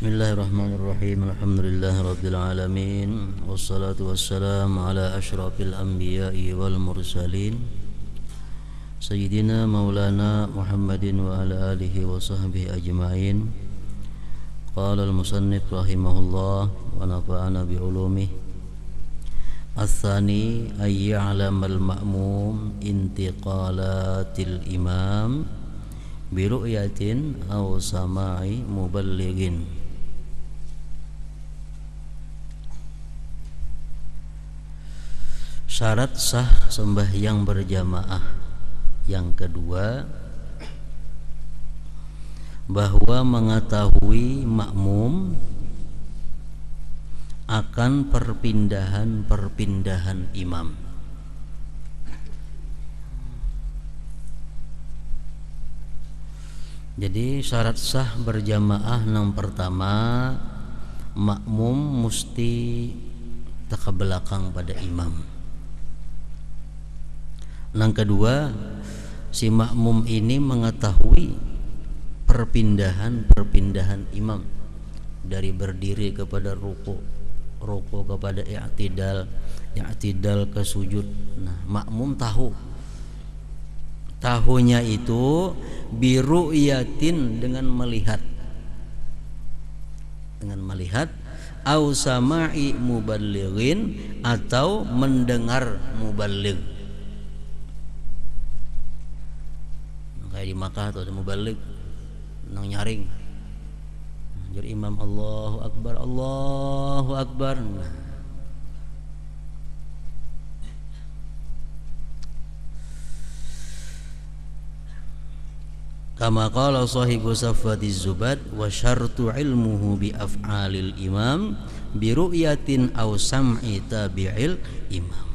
Bismillahirrahmanirrahim. Alhamdulillahirabbil alamin. Wassalatu wassalamu ala asyrafil anbiya'i wal mursalin Sayyidina Maulana Muhammadin wa ala alihi wa sahbihi ajma'in. Qala al-musannif rahimahullah wa nafa'ana bi ulumih. Ats-tsani ay ya'lamal ma'mum intiqalatil imam bi ru'yatin aw sama'i muballighin. Syarat sah sembahyang berjamaah yang kedua, bahwa mengetahui makmum akan perpindahan imam. Jadi syarat sah berjamaah yang pertama, makmum mesti ke belakang pada imam. Yang kedua, si makmum ini mengetahui perpindahan imam dari berdiri kepada ruku kepada i'tidal ke sujud. Nah, makmum tahunya itu biru'yatin dengan melihat au sama'i muballighin atau mendengar muballigh. Kayak di Makkah atau ada muballigh nang nyaring. Jadi imam Allahu Akbar. Nah, kama qala sahibu Safwatiz Zubad wa syartu ilmuhu bi af'alil imam bi ru'yatin aw sam'i tabi'il imam.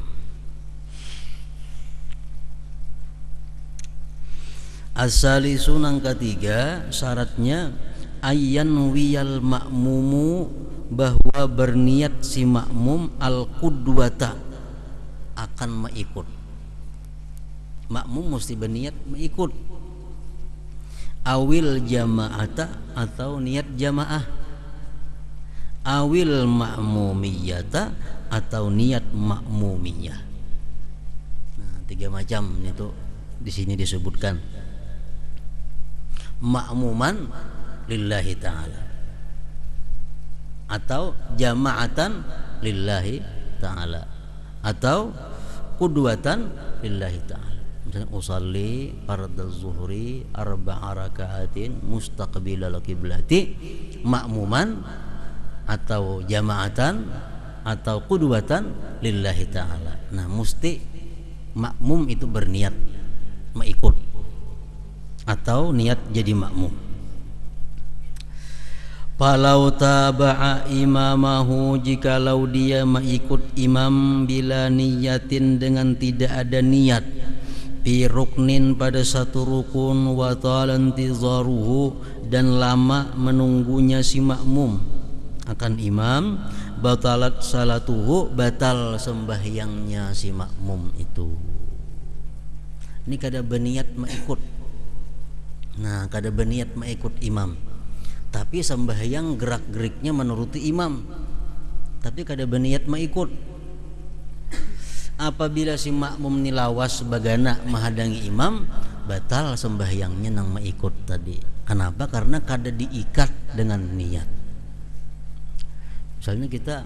As-salisu yang ketiga, syaratnya ayyan wiyal makmumu, bahwa berniat si makmum al-qudwata akan mengikut. Makmum mesti berniat mengikut. Awil jama'ata atau niat jamaah. Awil ma'mumiyata atau niat ma'mumiyah. Nah, 3 macam itu di sini disebutkan. Ma'muman lillahi ta'ala atau jama'atan lillahi ta'ala atau qudwatan lillahi ta'ala. Misalnya usalli fardaz zuhri 4 raka'atin mustaqbilal qiblati, ma'muman atau jama'atan atau qudwatan lillahi ta'ala. Nah, mesti makmum itu berniat mengikut atau niat jadi makmum. Falau taba'a imamahu, jikalau dia mengikut imam bila niyatin dengan tidak ada niat, fi ruknin pada satu rukun, wa talantizaruhu dan lama menunggunya si makmum akan imam, batalat salatuhu, batal sembahyangnya si makmum itu. Ini kada berniat mengikut. Nah, kada berniat mengikut imam, tapi sembahyang gerak-geriknya menuruti imam, tapi kada berniat mengikut. Apabila si makmum nilawas bagana menghadangi imam, batal sembahyangnya nang mengikut tadi. Kenapa? Karena kada diikat dengan niat. Misalnya kita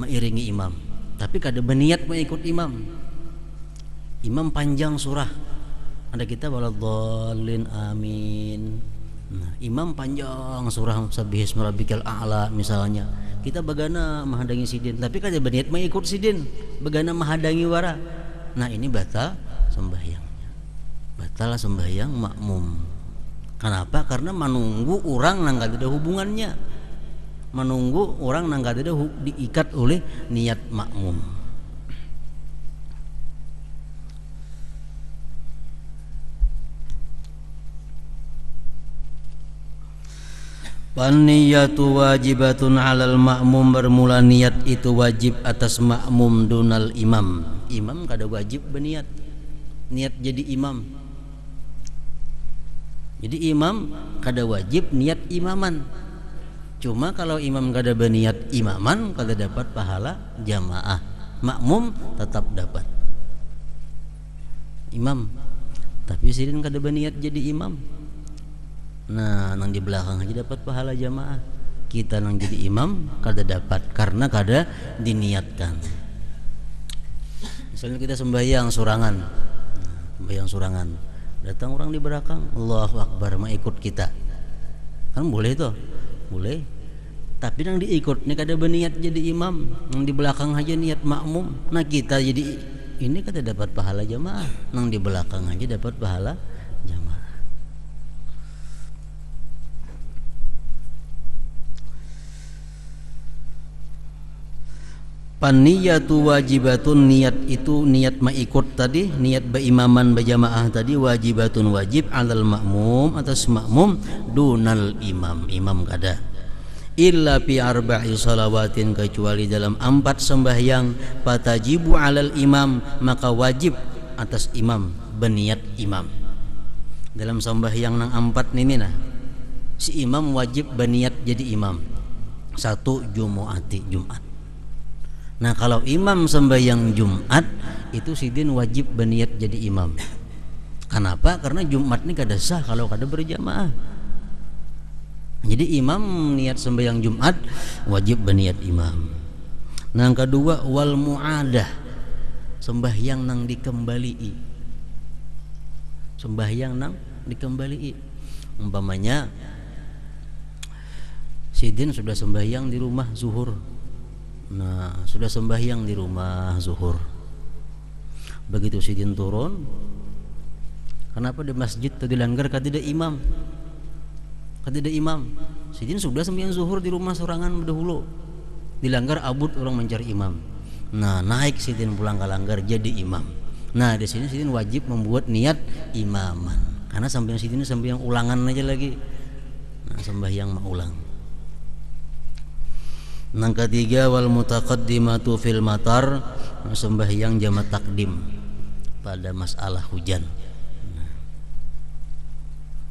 mengiringi imam, tapi kada berniat mengikut imam. Imam panjang surah, ada kita waladhdallin amin. Nah, imam panjang surah sabbihisma rabbikal a'la misalnya. Kita bagana menghadangi sidin, tapi kada berniat mengikut sidin, bagana menghadangi wara. Nah, ini batal sembahyangnya. Batal sembahyang makmum. Kenapa? Karena menunggu orang nang kada ada hubungannya. Menunggu orang nang kada ada diikat oleh niat makmum. Niyatu wajibatun 'alal ma'mum, bermula niat itu wajib atas makmum dunal imam. Imam kada wajib berniat. Niat jadi imam. Jadi imam kada wajib niat imaman. Cuma kalau imam kada berniat imaman kada dapat pahala jamaah. Makmum tetap dapat. Imam tapi sidin kada berniat jadi imam. Nah, nang di belakang aja dapat pahala jamaah. Kita nang jadi imam kada dapat karena kada diniatkan. Misalnya kita sembahyang surangan. Sembahyang surangan. Datang orang di belakang, Allahu Akbar, mau ikut kita. Kan boleh tuh. Boleh. Tapi nang diikut ini kada berniat jadi imam, nang di belakang aja niat makmum. Nah, kita jadi ini kada dapat pahala jamaah. Nang di belakang aja dapat pahala jamaah. Paniyatu wajibatun, niat itu niat mengikut tadi, niat berimaman berjamaah tadi wajibatun wajib alal makmum atas makmum dunal imam, imam kada. Illa fi arba'i salawatin, kecuali dalam 4 sembahyang, fatajibu alal imam, maka wajib atas imam berniat imam. Dalam sembahyang nang 4 ini nah, si imam wajib berniat jadi imam. 1 Jumu'ati, Jumat. Nah, kalau imam sembahyang Jumat itu sidin wajib berniat jadi imam. Kenapa? Karena Jumat ini kada sah kalau kada berjamaah. Jadi imam niat sembahyang Jumat wajib berniat imam. Nah, yang kedua wal mu'adah, sembahyang nang dikembali. Sembahyang nang dikembali. Umpamanya sidin sudah sembahyang di rumah zuhur. Nah, sudah sembahyang di rumah zuhur. Begitu sidin turun, kenapa di masjid tadi langgar kada imam? Kada imam. Sidin sudah sembahyang zuhur di rumah sorangan dahulu. Dilanggar abut orang mencari imam. Nah, naik sidin pulang ke langgar jadi imam. Nah, di sini sidin wajib membuat niat imaman. Karena sampai sidin sembahyang ulangan aja lagi. Nah, sembahyang ulang. Yang ketiga wal mutaqaddimatu fil matar, sembahyang jamak takdim pada masalah hujan.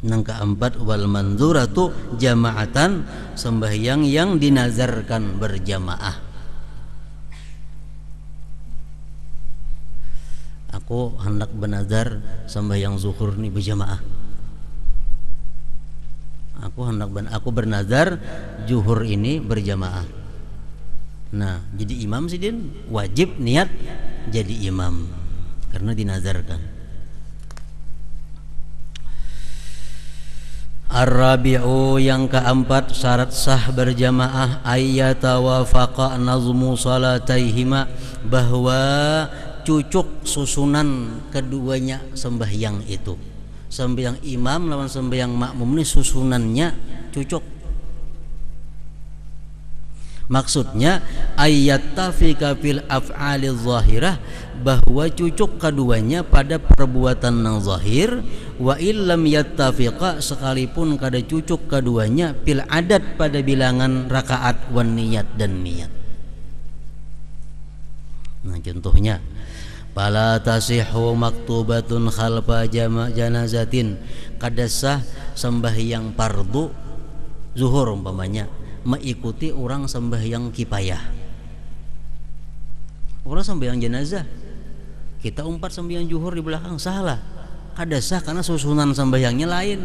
Yang keempat wal manzuratu jamaatan, sembahyang yang dinazarkan berjamaah. Aku hendak bernazar sembahyang zuhur nih berjamaah. Aku bernazar zuhur ini berjamaah. Nah, jadi imam sidin wajib niat jadi imam karena dinazarkan. Ar-rabi'u, yang keempat syarat sah berjamaah, ayyatawafaqa nazmu salataihima, bahwa cucuk susunan keduanya sembahyang itu. Sembahyang imam lawan sembahyang makmum ini susunannya cucuk. Maksudnya ayyattafika fil af'alil zahirah, bahwa cucuk keduanya pada perbuatan yang zahir, wa illam yattafiqa, sekalipun kada cucuk keduanya fil adat pada bilangan rakaat wan niyat dan niat. Nah, contohnya fala tasihhu maktubatun khalfa janazatin, kada sah sembahyang fardu zuhur umpamanya mengikuti orang sembahyang kifayah. Orang sembahyang jenazah kita umpat sembahyang zuhur di belakang, salah, kada sah karena susunan sembahyangnya lain.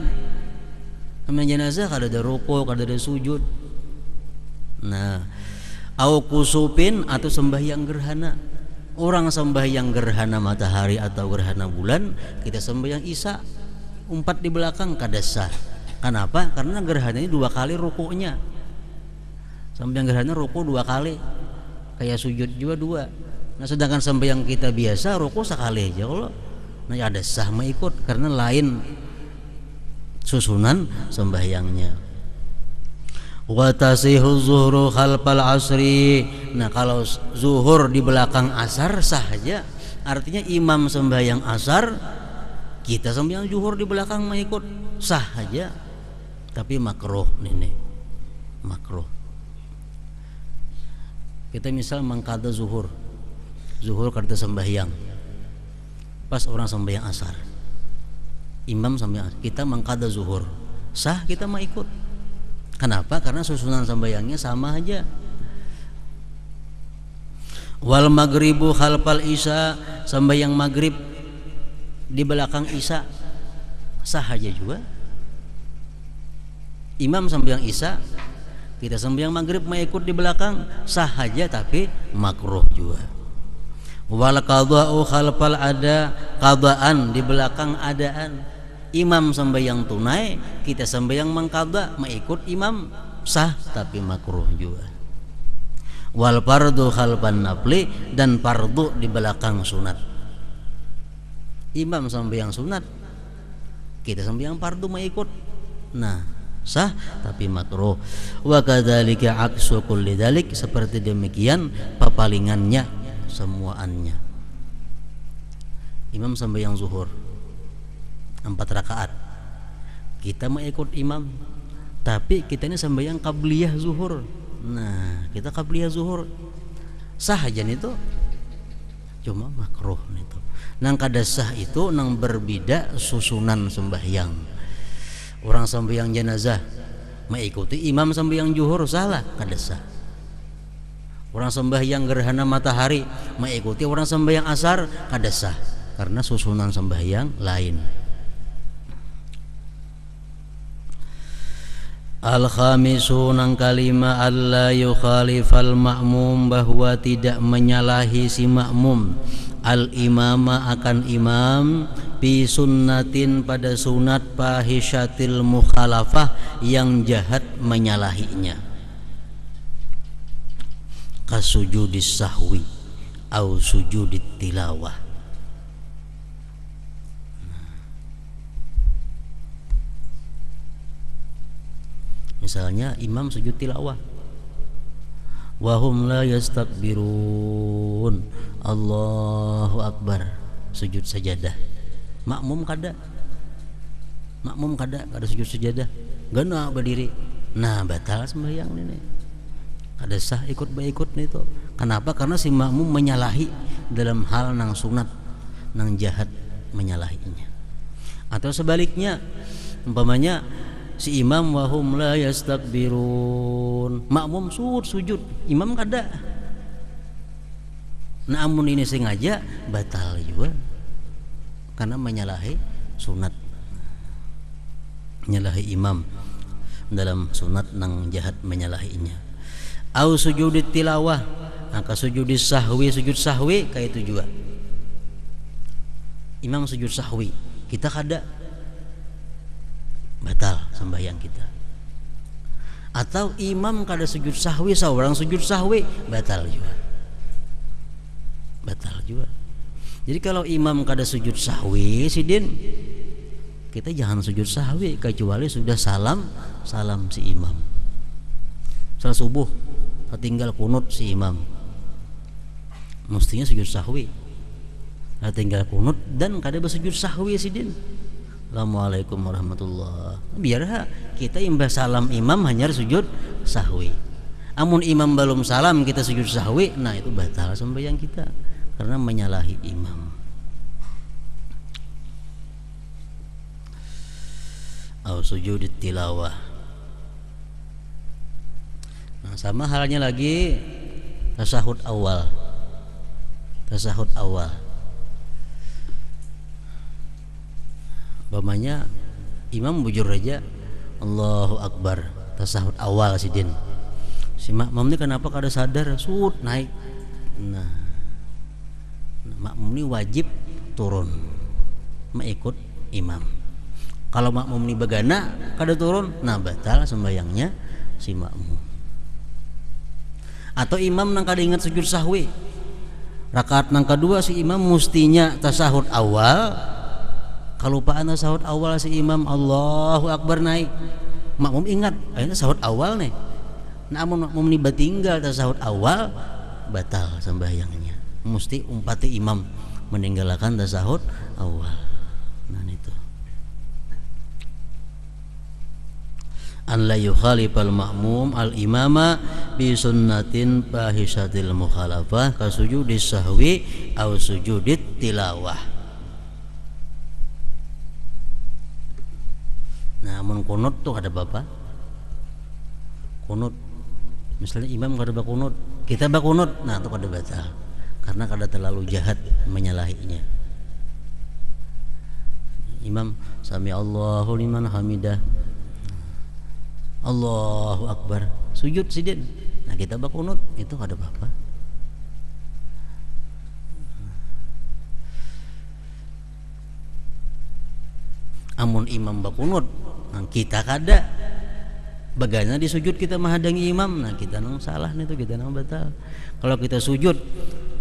Sembahyang jenazah kada ada ruku, kada ada sujud. Nah, au kusupin atau sembahyang gerhana. Orang sembahyang gerhana matahari atau gerhana bulan, kita sembahyang isya umpat di belakang, kada sah. Kenapa? Karena gerhana ini 2 kali rukunya. Sembahyang gerhana ruku 2 kali, kayak sujud juga 2. Nah, sedangkan sembahyang kita biasa ruku sekali aja. Kalau nah ada sah mengikut karena lain susunan sembahyangnya. Wa tasihu zuhru khalfal asri. Nah, kalau zuhur di belakang asar sah aja. Artinya imam sembahyang asar, kita sembahyang zuhur di belakang mengikut, sah aja. Tapi makruh nih. Makruh. Kita misal mengqada zuhur kada sembahyang, pas orang sembahyang asar, imam sembahyang asar, kita mengqada zuhur, sah kita mau ikut. Kenapa? Karena susunan sembahyangnya sama aja. Wal maghribu khalfal isya, sembahyang maghrib di belakang isya sah aja juga. Imam sembahyang isya, kita sembahyang maghrib mengikut di belakang sah aja, tapi makruh juga. Wal qadha'u khalfal ada, qadaan di belakang adaan. Imam sembahyang tunai, kita sembahyang mengqadha mengikut imam sah, tapi makruh juga. Wal fardu khalfan nafli, dan fardu di belakang sunat. Imam sembahyang sunat, kita sembahyang fardu mengikut, nah sah tapi makruh. Wa kadzalika aksu kulli dzalik, seperti demikian pepalingannya semuaannya. Imam sembahyang zuhur 4 rakaat, kita mengikut imam, tapi kita ini sembahyang qabliyah zuhur. Nah, kita qabliyah zuhur sah aja nih tuh, cuma makruh nih tuh. Nang kada sah itu nang berbeda susunan sembahyang. Orang sembahyang jenazah mengikuti imam sembahyang zuhur salah, kada sah. Orang sembahyang gerhana matahari mengikuti orang sembahyang asar kada sah, karena susunan sembahyang lain. Al-khamisu, nang kalima, alla yukhalifal ma'mum, bahwa tidak menyalahi si makmum al-imama akan imam bi sunnatin, pada sunat fahisyatil mukhalafah, yang jahat menyalahinya, kasujudis sahwi au sujudit tilawah. Misalnya imam sujud tilawah, wahum la yastakbirun, Allahu akbar, sujud sajadah. Makmum kada sujud sajadah, gana berdiri, nah batal sembahyang ini, kada sah ikut nih itu. Kenapa? Karena si makmum menyalahi dalam hal nang sunat, nang jahat menyalahinya. Atau sebaliknya, umpamanya si imam wahum la yastakbirun, makmum sujud, imam kada. Nah amun ini sengaja batal juga, karena menyalahi sunat, menyalahi imam dalam sunat nang jahat menyalahinya. Au sujudit tilawah, maka sujudis sahwi, sujud sahwi kayak itu juga. Imam sujud sahwi, kita kada, batal sembahyang kita. Atau imam kada sujud sahwi, seorang sujud sahwi, batal juga. Jadi kalau imam kada sujud sahwi sidin, kita jangan sujud sahwi kecuali sudah salam si imam. Salat subuh tinggal kunut si imam, mestinya sujud sahwi. Tinggal kunut dan kada bersujud sahwi sidin, Assalamualaikum warahmatullah, biar kita imbas salam imam hanya sujud sahwi. Amun imam belum salam kita sujud sahwi, nah itu batal sembahyang kita karena menyalahi imam. Au sujud tilawah. Nah, sama halnya lagi tasahud awal. Umpamanya imam bujur aja Allahu akbar, tasahud awal sidin. Si makmum ini kenapa kada sadar, naik. Nah, makmum ini wajib turun mengikut imam. Kalau makmum ini begana kada turun, nah batal sembahyangnya si makmum. Atau imam nang kada ingat sujud sahwi, rakaat nang kedua si imam mustinya tasahud awal, kalupaan tasahud awal si imam Allahu akbar naik, makmum ingat akhirnya tasahud awal nih. Nah amun makmum ini batinggal tasahud awal, batal sembahyangnya, mesti umpati imam meninggalkan tasahud awal. Nah itu an la yukhalifal ma'mum al imama bi sunnatin fahishatil mukhalafah ka sujudis sahwi au sujudit tilawah. Nah amun kunut tuh ada bapak, bakunut. Misalnya imam kada bakunut, kita bakunut, nah itu kada batal karena kada terlalu jahat menyalahinya. Imam sami Allahu liman hamidah, Allahu akbar, sujud sidin, nah kita bakunut, itu kada apa-apa. Amun imam bakunut, nah kita kada, bagana di sujud kita menghadangi imam, nah kita nang salah nih tuh, kita nang batal. Kalau kita sujud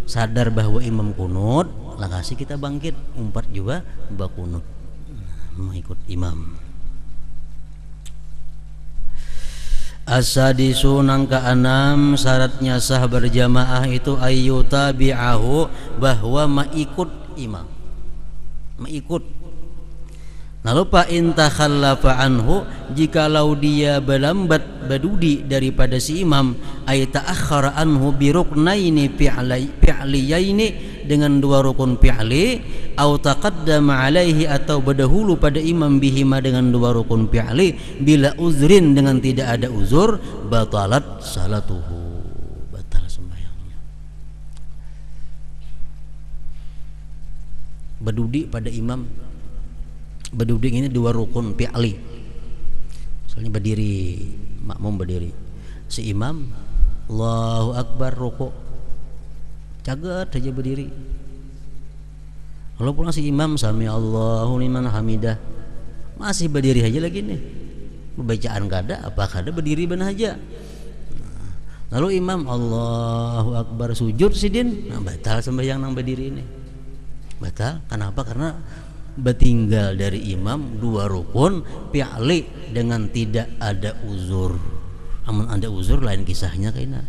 sadar bahwa imam kunut, lakasi kita bangkit umpat juga bakunut, mengikut imam. As-sadisu nang keenam, syaratnya sah berjamaah itu ayyutabi'ahu, bahwa mengikut imam, mengikut. Lalu fa in takhallafa anhu, jikalau dia berlambat badudi daripada si imam, ay ta'akhkhara anhu bi ruknaini fi'liyaini, dengan dua rukun fi'li, au taqaddama alaihi, atau berdahulu pada imam bihima dengan dua rukun fi'li, bila uzrin, dengan tidak ada uzur, batalat salatuhu, batal sembahyangnya. Berdudi pada imam, berduduk ini dua rukun fi'li. Misalnya berdiri, makmum berdiri, si imam Allahu akbar rukuk, cagat aja berdiri. Kalau pulang si imam sami Allahu liman hamidah, masih berdiri aja lagi nih, bacaan kada apa kada berdiri benar aja. Lalu imam Allahu akbar sujud sidin, nah batal sembahyang nang berdiri ini, batal. Kenapa? Karena bertinggal dari imam dua rukun fi'li dengan tidak ada uzur. Amun ada uzur lain kisahnya kayaknya.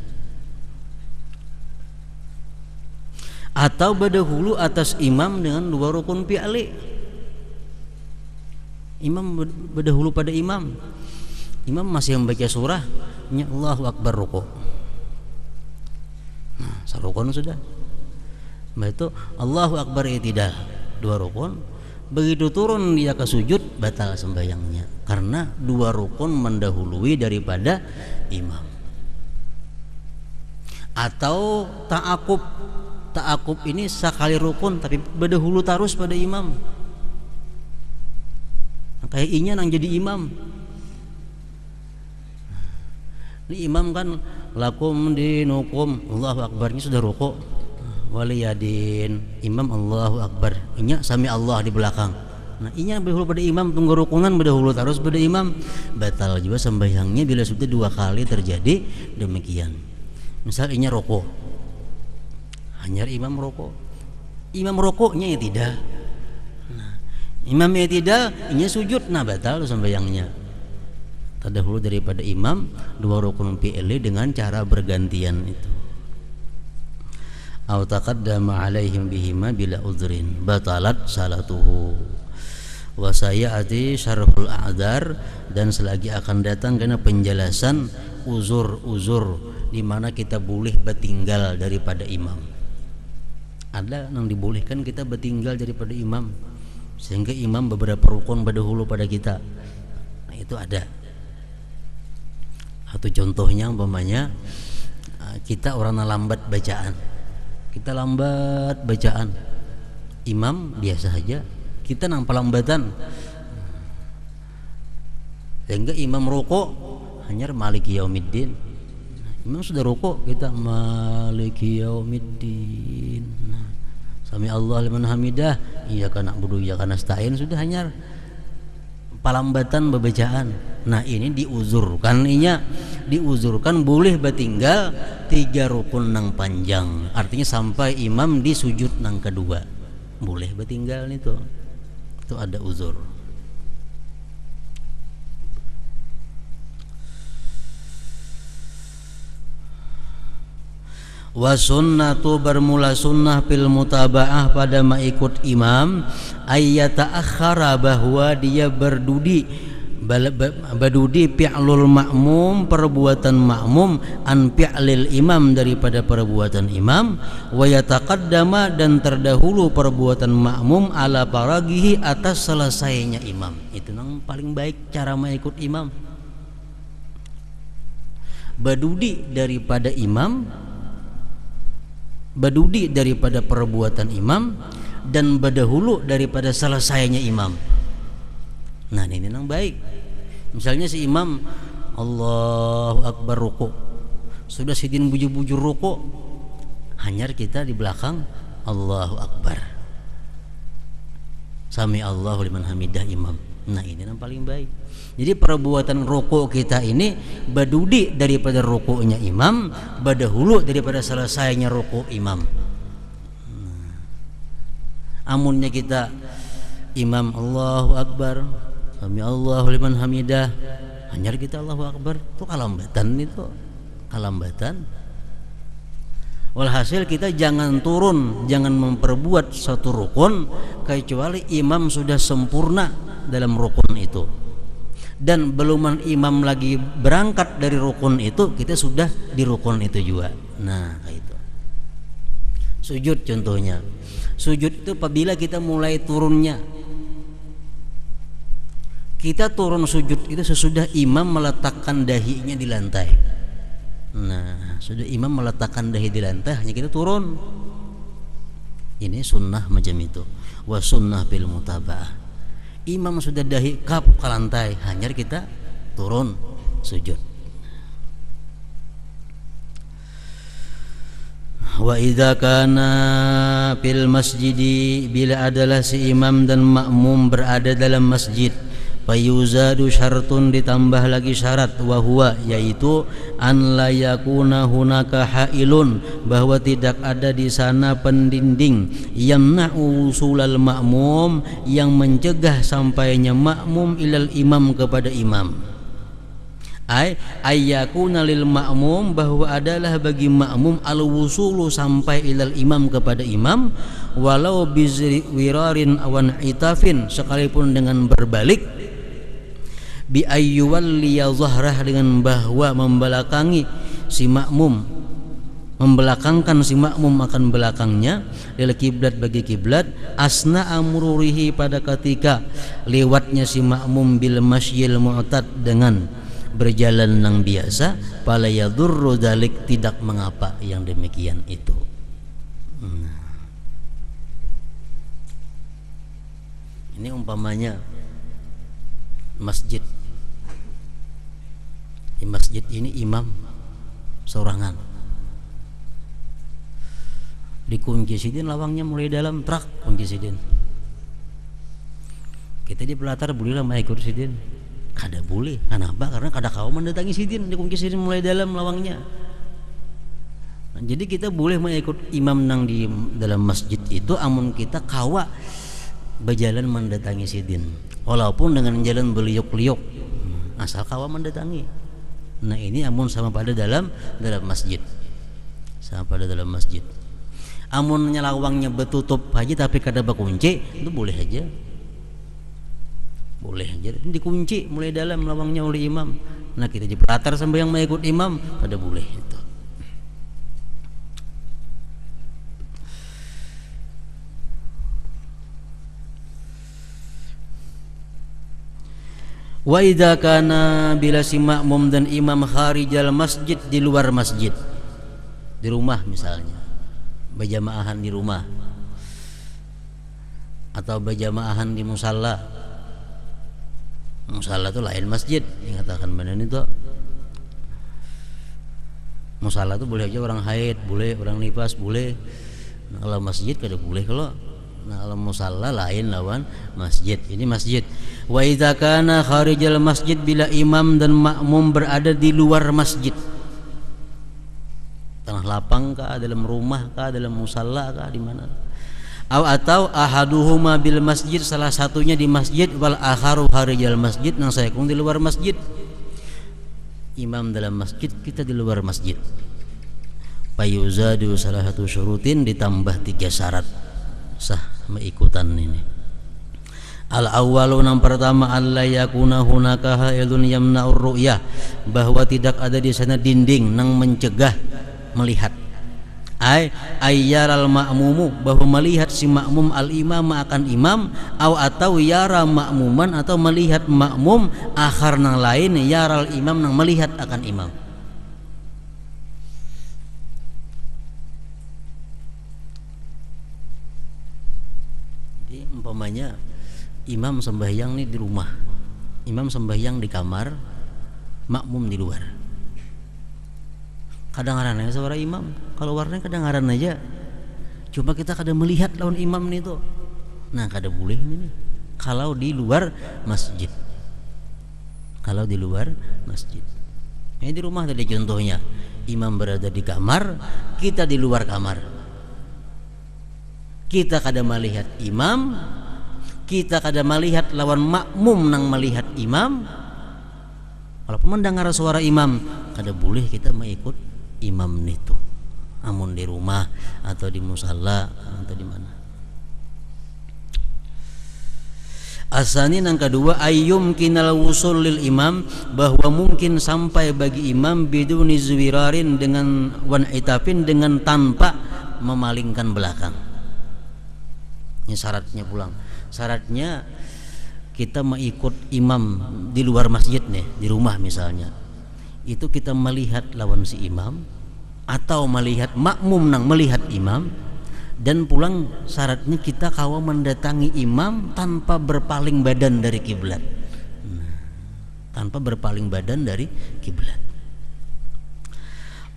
Atau berdahulu atas imam dengan dua rukun fi'li. Imam berdahulu pada imam, imam masih membaca surah, nya Allahu akbar rukuk, nah sarukun sudah. Itu Allahu akbar i'tidal, dua rukun. Begitu turun dia ke sujud, batal sembahyangnya karena dua rukun mendahului daripada imam. Atau ta'akub ini sekali rukun tapi berdahulu terus pada imam, kayak inya nang jadi imam. Ini imam kan lakum dinukum, Allahu akbar, ini sudah rukuk, waliyadin, imam Allahu akbar, inya sami Allah di belakang. Nah inya berdahulu pada imam, tunggu rukunan berdahulu terus pada imam, batal juga sembahyangnya bila sudah dua kali terjadi demikian. Misal inya rukuk, hanya imam rukuk, imam rukuknya ya tidak, nah, imam ya tidak, inya sujud, nah batal sembahyangnya. Terdahulu daripada imam dua rukun fi'li dengan cara bergantian itu. Au taqaddama alaihim bihima bila uzrin, batalat salatuhu. Wa sayati syarhul a'dzar, dan selagi akan datang karena penjelasan uzur-uzur di mana kita boleh bertinggal daripada imam. Ada yang dibolehkan kita bertinggal daripada imam sehingga imam beberapa rukun berdahulu pada kita. Nah, itu ada. Atau contohnya umpamanya kita orang lambat bacaan, kita lambat bacaan, imam biasa saja, kita nang pelambatan, sehingga imam rukuk hanya maliki yaumiddin, imam sudah rukuk, kita maliki yaumiddin, nah, sami Allah liman hamidah, iyyaka na'budu iyyaka nasta'in, sudah hanya pelambatan bacaan. Nah ini diuzurkan, diuzurkan boleh bertinggal tiga rukun nang panjang, artinya sampai imam di sujud nang kedua boleh bertinggal itu ada uzur. Wa sunnatu, bermula sunnah fil mutaba'ah pada mengikut imam, ayyata akhara, bahwa dia berdudi fi'lul ma'mum, perbuatan makmum, an fi'lil imam, daripada perbuatan imam, wa yataqaddama, dan terdahulu perbuatan makmum, ala paragihi, atas selesainya imam. Itu yang paling baik cara mengikut imam. badudi daripada imam, badudi daripada perbuatan imam, dan badahulu daripada selesainya imam. Nah ini yang baik. Misalnya si imam Allahu Akbar ruku, sudah sidin bujur-bujur ruku, hanyar kita di belakang Allahu Akbar, sami Allahu liman hamidah imam. Nah ini yang paling baik. Jadi perbuatan ruku kita ini badudi daripada rukunya imam, badahulu daripada selesainya ruku imam. Amunnya kita imam Allahu Akbar, sami Allahu liman hamidah, hanyar kita Allahu Akbar, itu kalambatan. Walhasil kita jangan turun, jangan memperbuat satu rukun kecuali imam sudah sempurna dalam rukun itu, dan belum imam lagi berangkat dari rukun itu, kita sudah di rukun itu juga. Nah kayak itu. Sujud contohnya, sujud itu apabila kita mulai turunnya, kita turun sujud itu sesudah imam meletakkan dahinya di lantai. Nah sudah imam meletakkan dahi di lantai, hanya kita turun. Ini sunnah macam itu. Wa sunnah bil mutaba'ah, imam sudah dahi kap ke lantai, hanya kita turun sujud. Wa idza kana fil masjidi, bila adalah si imam dan makmum berada dalam masjid, fayuzadu syartun, ditambah lagi syarat, wa huwa, yaitu an la yakuna hunaka hailun, bahwa tidak ada di sana pendinding, yamna'u usulal makmum, yang mencegah sampainya makmum ilal imam, kepada imam. Ayyakuna lil makmum, bahwa adalah bagi makmum al wusulu, sampai ilal imam, kepada imam, walau bizwirarin awan itafin, sekalipun dengan berbalik, bi ayyuwalliya zahrah, dengan bahwa membelakangi si makmum, membelakangkan si makmum akan belakangnya, lil kiblat, bagi kiblat, asna amrurihi, pada ketika lewatnya si makmum, bil masyil mu'tad, dengan berjalan yang biasa, fala yadurru dzalik, tidak mengapa yang demikian itu. Ini umpamanya masjid. Di masjid ini imam seorangan, dikunci sidin lawangnya mulai dalam, trak kunci sidin. Kita di pelatar bolehlah ikut sidin, kada boleh. Kenapa? Karena kada kau mendatangi sidin, dikunci sidin mulai dalam lawangnya. Nah, jadi kita boleh mengikut imam nang di dalam masjid itu, amun kita kawa berjalan mendatangi sidin, walaupun dengan jalan beliuk-liuk, asal kawa mendatangi. Nah ini amun sama pada dalam masjid, sama pada dalam masjid. Amun lawangnya betutup aja tapi kada berkunci, itu boleh aja, boleh aja. Ini dikunci mulai dalam lawangnya oleh imam. Nah kita di pelatar sampai yang mengikut imam, kada boleh itu. Wa idza kana, bila si makmum dan imam kharijal masjid, di luar masjid, di rumah misalnya, berjamaahan di rumah atau berjamaahan di musalla. Musalla itu lain masjid, dikatakan benar itu. Musalla itu boleh aja orang haid, boleh orang nifas, boleh. Nah, kalau masjid kada boleh kalau. Nah kalau musalla lain lawan masjid. Ini masjid. Wa idza kana kharijal masjid, bila imam dan makmum berada di luar masjid, tanah lapang kah, dalam rumah kah, dalam musalla kah, di mana? Atau ahaduhuma bil masjid, salah satunya di masjid, wal akharu kharijal masjid, nang sayakung di luar masjid. Imam dalam masjid, kita di luar masjid. Fayuzadu salah satu syurutin, ditambah 3 syarat sah mengikutan ini. Al awwalu, yang pertama, alla yakuna hunaka hailun yamna'ur ru'yah, bahwa tidak ada di sana dinding nang mencegah melihat. Ayyaral ma'mumu, bahwa melihat si makmum al imam akan imam, atau yara makmuman, atau melihat makmum akhar nang lain yaral imam nang melihat akan imam. Umpamanya imam sembahyang nih di rumah, imam sembahyang di kamar, makmum di luar. Kadang-kadang suara imam, kalau warnanya kadang-kadang aja. Cuma kita kadang melihat lawan imam nih tuh. Nah, kadang boleh ini nih. Kalau di luar masjid. Kalau di luar masjid. Ini di rumah tadi contohnya. Imam berada di kamar, kita di luar kamar. Kita kadang melihat imam, kita kadang melihat lawan makmum nang melihat imam. Walaupun mendengar suara imam, kadang boleh kita mengikut imam itu. Amun di rumah atau di musalla atau di mana. Asani yang kedua, ayyum kinal wusul lil imam, bahwa mungkin sampai bagi imam biduni zuwirarin dengan wan itafin, dengan tanpa memalingkan belakang. Ini syaratnya pulang. Syaratnya kita mengikut imam di luar masjid nih, di rumah misalnya. Itu kita melihat lawan si imam atau melihat makmum nang melihat imam, dan pulang syaratnya kita kawa mendatangi imam tanpa berpaling badan dari kiblat. Tanpa berpaling badan dari kiblat.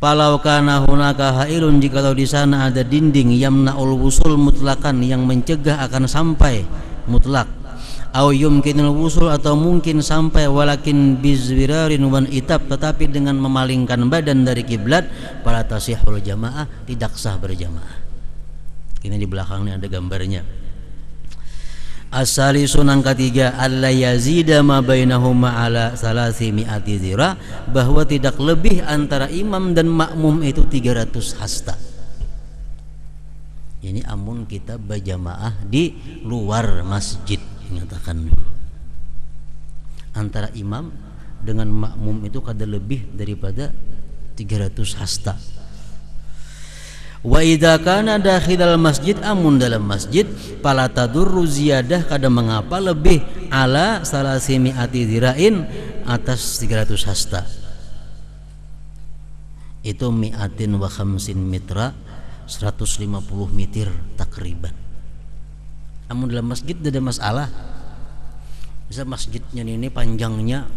Falau kana hunaka hailun, jikalau di sana ada dinding yamnaul wusul mutlakan, yang mencegah akan sampai mutlak, au yumkinul wusul, atau mungkin sampai walakin bizwirarin wan itab, tetapi dengan memalingkan badan dari kiblat, fala tasihul jamaah, tidak sah berjamaah. Ini di belakang ini ada gambarnya. As-salisun yang ketiga, alla yazida ma bainahuma ala salasi mi'ati zira, bahwa tidak lebih antara imam dan makmum itu 300 hasta. Ini amun kita berjamaah di luar masjid, nyatakan antara imam dengan makmum itu kada lebih daripada 300 hasta. Wa idza kana dakhilal masjid, amun dalam masjid, fala tadurru ziyadah, kada mengapa lebih ala salasimi'ati dzira'in, atas 300 hasta. Itu mi'atin wa khamsin mitra, 150 meter takriban. Amun dalam masjid ada masalah. Bisa masjidnya ini panjangnya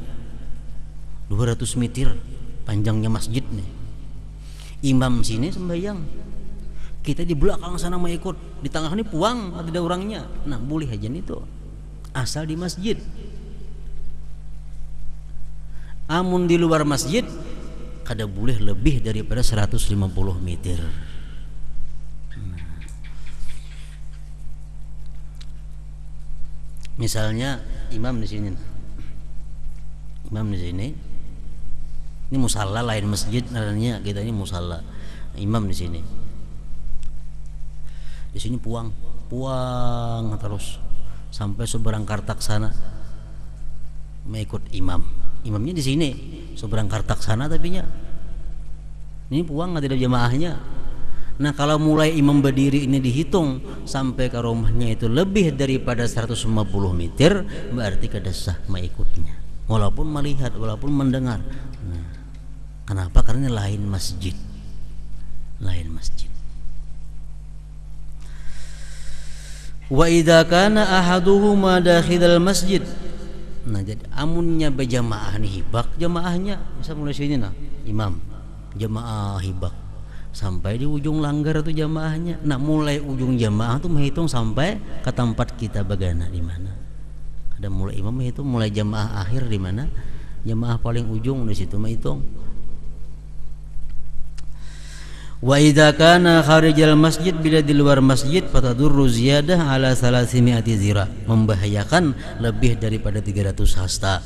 200 meter, panjangnya masjid nih. Imam sini sembahyang, kita di belakang sana mau ikut, di tengah ini puang, tidak orangnya. Nah, boleh aja itu, asal di masjid. Amun di luar masjid, kada boleh lebih daripada 150 meter. Misalnya imam di sini, imam di sini, ini musalla lain masjid, namanya kita ini musalla. Imam di sini. Di sini puang terus sampai seberang Kartak sana mengikut imam. Imamnya di sini seberang Kartak sana, tapi nya ini puang nggak ada jamaahnya. Nah, kalau mulai imam berdiri ini dihitung sampai ke rumahnya itu lebih daripada 150 meter, berarti kada sah mengikutnya, walaupun melihat, walaupun mendengar. Nah, kenapa? Karena lain masjid. Wa idza kana ahaduhuma dakhilal masjid. Nah, jadi amunnya berjamaah nih hibak jamaahnya, bisa mulai sini nah, imam jamaah hibak sampai di ujung langgar itu jamaahnya. Nah, mulai ujung jamaah tuh menghitung sampai ke tempat kita bagana di mana. Ada mulai imam menghitung mulai jamaah akhir di mana, jamaah paling ujung di situ menghitung. Wa idza kana kharijal masjid, bila di luar masjid, fatadurru ziyadah ala 300 zira, membahayakan lebih daripada 300 hasta.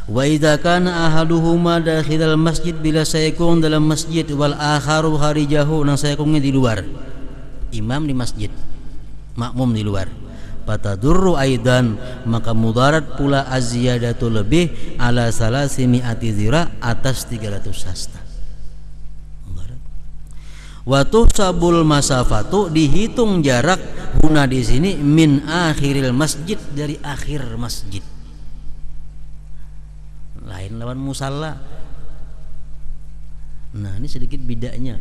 Wa idza kana ahaduhuma dakhilal masjid, bila sayakun dalam masjid, wal akharu kharijahu, nang sayakungnya di luar. Imam di masjid, makmum di luar. Fatadurru aidan, maka mudarat pula aziyadatu lebih ala 300 zira, atas 300 hasta. Wa tuhsabul masafatu, dihitung jarak huna di sini min akhiril masjid, dari akhir masjid. Lain lawan musalla. Nah, ini sedikit bedanya.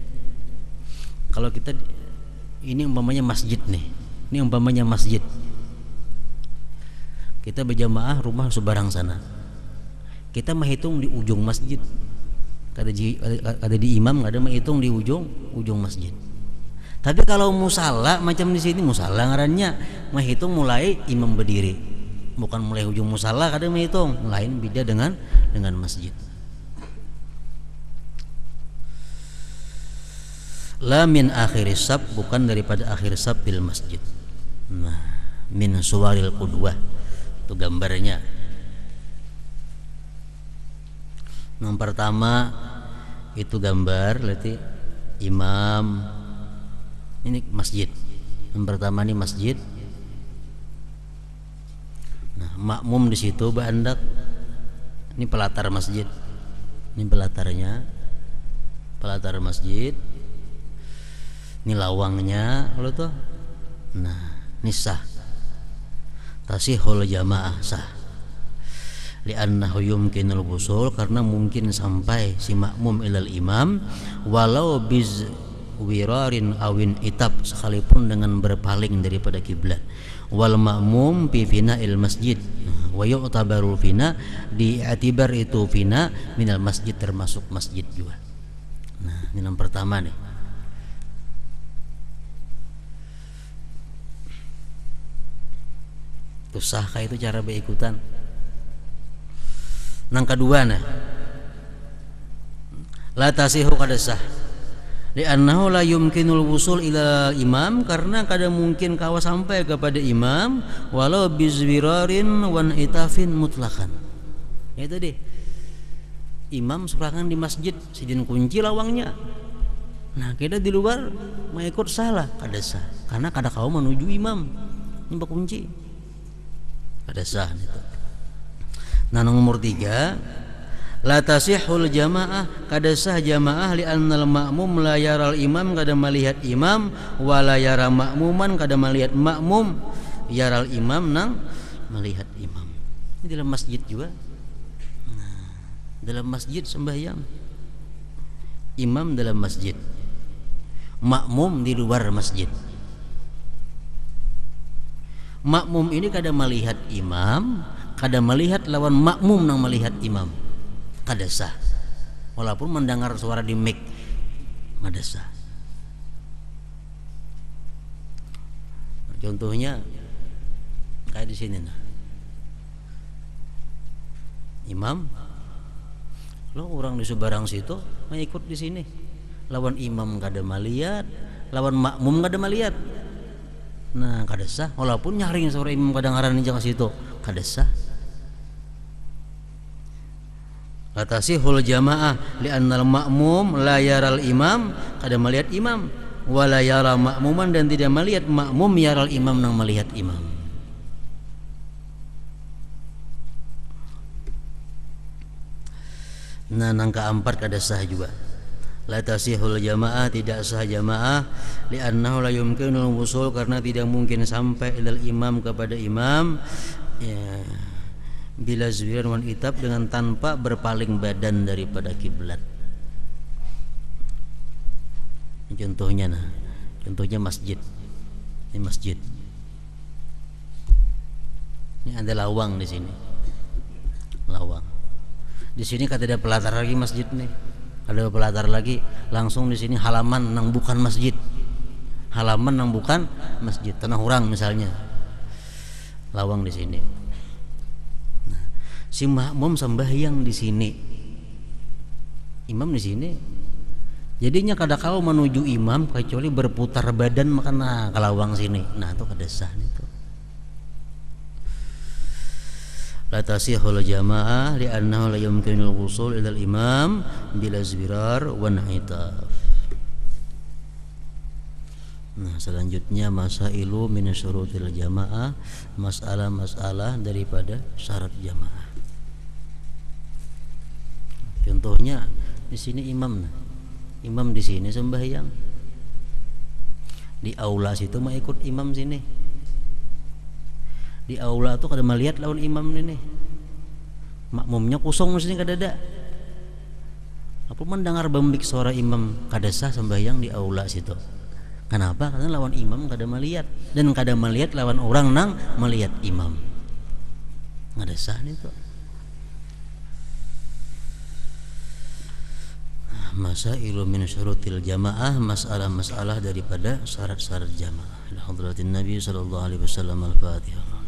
Kalau kita ini umpamanya masjid nih. Ini umpamanya masjid. Kita berjamaah rumah seberang sana. Kita menghitung di ujung masjid. Kada di imam, kada menghitung di ujung masjid. Tapi kalau musala macam di sini, musala ngarannya menghitung mulai imam berdiri, bukan mulai ujung musala kada menghitung. Lain beda dengan masjid. La min akhiris sab, bukan daripada akhir sab bil masjid. Nah, min suwaril qudwah, itu gambarnya. Yang pertama itu gambar berarti imam, ini masjid. Yang pertama ini masjid. Nah, makmum di situ bandak. Ini pelatar masjid. Ini pelatarnya, pelatar masjid. Ini lawangnya, lo tuh. Nah, ini sah. Tasihul jamaah sah. Li'annahu yumkinul wusul, karena mungkin sampai si makmum ilal imam walau biz wirarin awin itab, sekalipun dengan berpaling daripada kiblat. Wal makmum fi fina'il masjid wa yu'tabaru fina, di'atibar itu fina minal masjid, termasuk masjid juga. Nah, ini yang pertama nih. Itu sahkah itu cara berikutan? Nang kedua nah, la tasihu kada sah. Li'annahu la yumkinul wusul ila imam, karena kada mungkin kawa sampai kepada imam walau bizwirarin wan itafin mutlakan. Itu deh. Imam serangan di masjid, sidin kunci lawangnya. Nah, kita di luar mengikut salah kada sah, karena kada kawa menuju imam. Ini kunci. Kada sah itu. Nah, nomor 3, la tasihul jamaah, kada sah jamaah li annal ma'mum la yaral imam, kada melihat imam, wala yara ma'muman, kada melihat makmum, yaral imam nang melihat imam. Ini dalam masjid juga. Nah, dalam masjid sembahyang, imam dalam masjid, makmum di luar masjid. Makmum ini kada melihat imam, kada melihat lawan makmum nang melihat imam, kada sah. Walaupun mendengar suara di mic, kada sah. Contohnya kayak di sini nah. Imam, lo orang di seberang situ mengikut di sini. Lawan imam kada melihat, lawan makmum kada melihat. Nah, kada sah. Walaupun nyaring suara imam kadang-kadang di jangan situ, kada sah. Latasihul jamaah li'annal ma'mum la yaral imam, kada melihat imam, wala yara ma'muman, dan tidak melihat makmum yaral imam nang melihat imam. Nah, nang keempat kada sah juga. La tasihul jamaah, tidak sah jamaah li'annahu la yumkinul wusul, karena tidak mungkin sampai ilal imam, kepada imam ya, bila zuwiran wan itab, dengan tanpa berpaling badan daripada kiblat. Contohnya nah, contohnya masjid. Ini masjid. Ini ada lawang di sini. Lawang. Di sini kata ada pelatar lagi masjid nih. Ada pelatar lagi, langsung di sini halaman nang bukan masjid. Halaman nang bukan masjid, tanah orang misalnya. Lawang di sini. Nah, si makmum sembahyang di sini. Imam di sini. Jadinya kada kau menuju imam kecuali berputar badan makana ke lawang sini. Nah, itu kada sah itu. La tasihul jamaah li'annahu la yumkinul wusul ilal imam bila zbirar wa na'itaf. Nah, selanjutnya masailu min syurutil jamaah, masalah-masalah daripada syarat jamaah. Contohnya di sini imam. Imam di sini sembahyang. Di aula situ mau ikut imam sini. Di aula tuh kada melihat lawan imam ini. Makmumnya kosong mesti kada ada. Apa mendengar bembik suara imam, kada sah sembahyang di aula situ. Kenapa? Karena lawan imam kada melihat, dan kada melihat lawan orang nang melihat imam. Ada sah itu. Masailu min syurutil jamaah, masalah-masalah daripada syarat-syarat jamaah. Hadratin Nabi sallallahu alaihi wasallam. Al-Fatihah.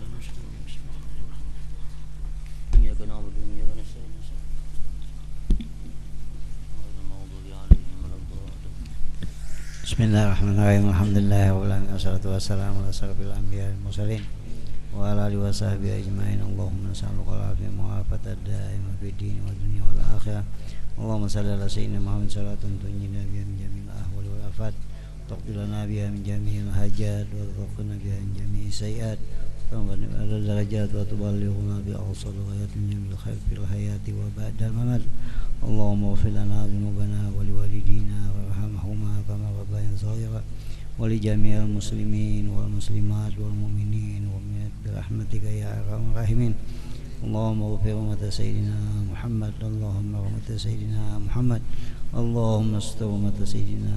Bismillahirrahmanirrahim. Alhamdulillahirabbil alamin. Wassalatu wassalamu ala asyrofil anbiya'i wal mursalin wa ala alihi wa sahbihi ajmain. Allahumma nas'aluka al-'afiyata wal 'afiyata daimah fid din wad dunya wal akhirah. Allahumma shalli ala sayyidina Muhammad salatan tunjina biha min jami'il ahwali wal afat, taqdi lana biha min jami'il hajat wa tarzuqna biha min jami'i sayyi'at, wa ala darajat wa tuballighuna bi aqsal ghayatin jamil khair fil hayati wa ba'dal mamat. Allahumma ighfir lana dhunubana wa liwalidina warhamhuma kama rabbayana shaghira wa li jami'il muslimin wal muslimat wal mu'minin wal mu'minat bi rahmatika ya arhamar rahimin. Allahumma ighfir ummata sayyidina Muhammad, Allahumma ummata sayyidina Muhammad, Allahumma astur ummata sayyidina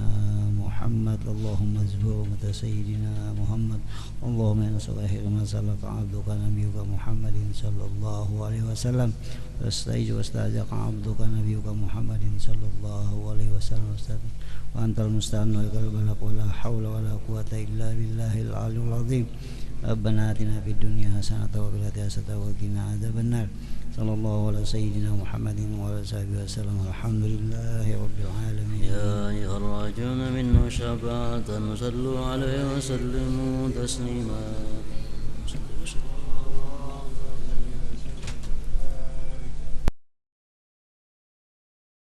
Muhammad, Allahumma azbur ummata sayyidina Muhammad, Allahumma nas'aluka ma salaka 'abduka nabiyyuka Muhammadin sallallahu alaihi wasallam, wasta'id wasta'jaka 'abduka nabiyyuka Muhammadin sallallahu alaihi wasallam, wa antal musta'an wa lakal balagh wa la hawla wa la quwwata illa billahil 'aliyyil 'azim. Rabbana atina fid dunya hasanatan wa fil akhirati hasanatan wa qina adzabannar. Sallallahu ala sayyidina Muhammadin wa ala sahbihi wasallam. Alhamdulillahi rabbil alamin. Ya ayyuhar rajuna minhu syafa'atan sallu alaihi wa sallimu taslima.